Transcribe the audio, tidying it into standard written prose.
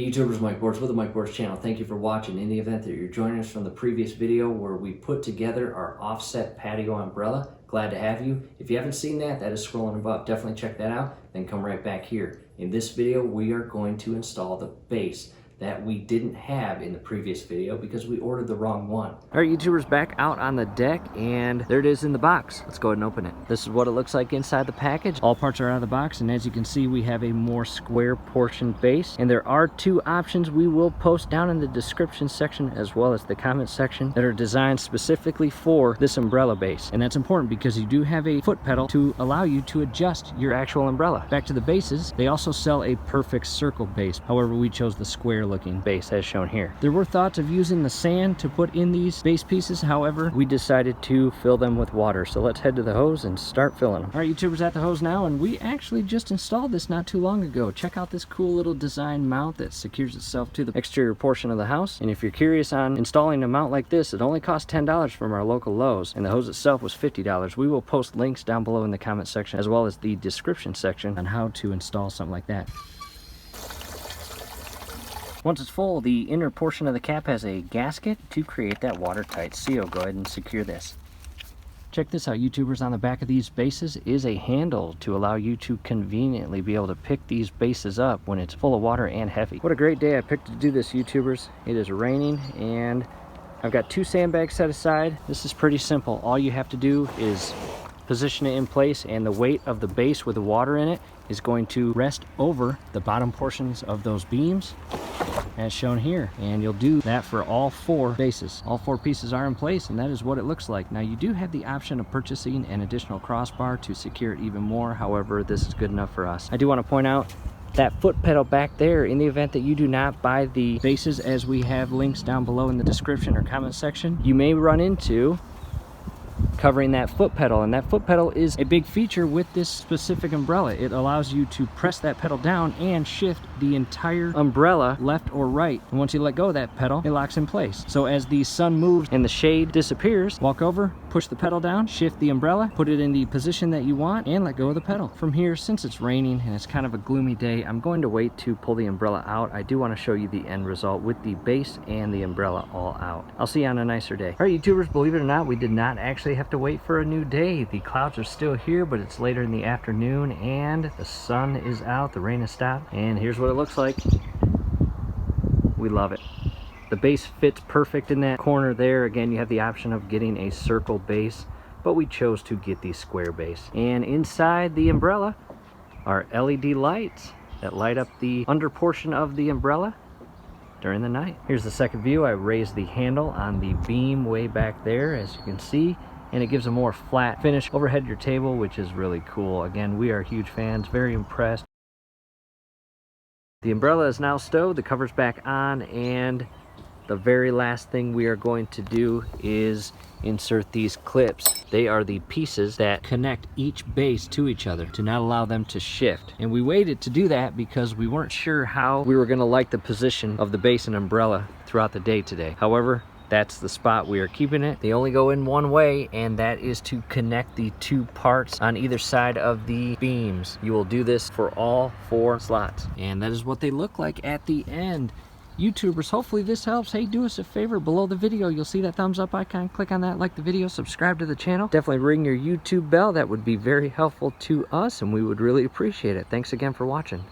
Hey YouTubers, Mike Boards with the Mike Boards channel. Thank you for watching. In the event that you're joining us from the previous video where we put together our offset patio umbrella, glad to have you. If you haven't seen that, that is scrolling above. Definitely check that out, then come right back here. In this video, we are going to install the base that we didn't have in the previous video because we ordered the wrong one. All right, YouTubers, back out on the deck, and there it is in the box. Let's go ahead and open it. This is what it looks like inside the package. All parts are out of the box, and as you can see, we have a more square portion base, and there are two options we will post down in the description section as well as the comment section that are designed specifically for this umbrella base. And that's important because you do have a foot pedal to allow you to adjust your actual umbrella. Back to the bases, they also sell a perfect circle base. However, we chose the square looking base as shown here. There were thoughts of using the sand to put in these base pieces. However, we decided to fill them with water. So let's head to the hose and start filling them. All right, YouTubers, at the hose now, and we actually just installed this not too long ago. Check out this cool little design mount that secures itself to the exterior portion of the house. And if you're curious on installing a mount like this, it only costs $10 from our local Lowe's, and the hose itself was $50. We will post links down below in the comment section as well as the description section on how to install something like that. Once it's full, the inner portion of the cap has a gasket to create that watertight seal. Go ahead and secure this. Check this out, YouTubers. On the back of these bases is a handle to allow you to conveniently be able to pick these bases up when it's full of water and heavy. What a great day I picked to do this, YouTubers. It is raining and I've got 2 sandbags set aside. This is pretty simple. All you have to do is position it in place, and the weight of the base with the water in it is going to rest over the bottom portions of those beams as shown here, and you'll do that for all 4 bases. All 4 pieces are in place, and that is what it looks like. Now, you do have the option of purchasing an additional crossbar to secure it even more. However, this is good enough for us. I do want to point out that foot pedal back there, in the event that you do not buy the bases as we have links down below in the description or comment section, you may run into covering that foot pedal, and that foot pedal is a big feature with this specific umbrella. It allows you to press that pedal down and shift the entire umbrella left or right, and once you let go of that pedal, it locks in place. So as the sun moves and the shade disappears, walk over, push the pedal down, shift the umbrella, put it in the position that you want, and let go of the pedal. From here, since it's raining and it's kind of a gloomy day, I'm going to wait to pull the umbrella out. I do want to show you the end result with the base and the umbrella all out. I'll see you on a nicer day. All right, YouTubers, believe it or not, we did not actually have to wait for a new day. The clouds are still here, but it's later in the afternoon and the sun is out, the rain has stopped, and here's what it looks like. We love it. The base fits perfect in that corner there. Again, you have the option of getting a circle base, but we chose to get the square base. And inside the umbrella are LED lights that light up the under portion of the umbrella during the night. Here's the second view. I raised the handle on the beam way back there, as you can see, and it gives a more flat finish overhead your table, which is really cool. Again, we are huge fans, very impressed. The umbrella is now stowed, the cover's back on, and the very last thing we are going to do is insert these clips. They are the pieces that connect each base to each other to not allow them to shift. And we waited to do that because we weren't sure how we were going to like the position of the base and umbrella throughout the day today. However, that's the spot we are keeping it. They only go in one way, and that is to connect the 2 parts on either side of the beams. You will do this for all 4 slots. And that is what they look like at the end. YouTubers, hopefully this helps. Hey, do us a favor. Below the video, you'll see that thumbs up icon. Click on that, like the video, subscribe to the channel. Definitely ring your YouTube bell. That would be very helpful to us, and we would really appreciate it. Thanks again for watching.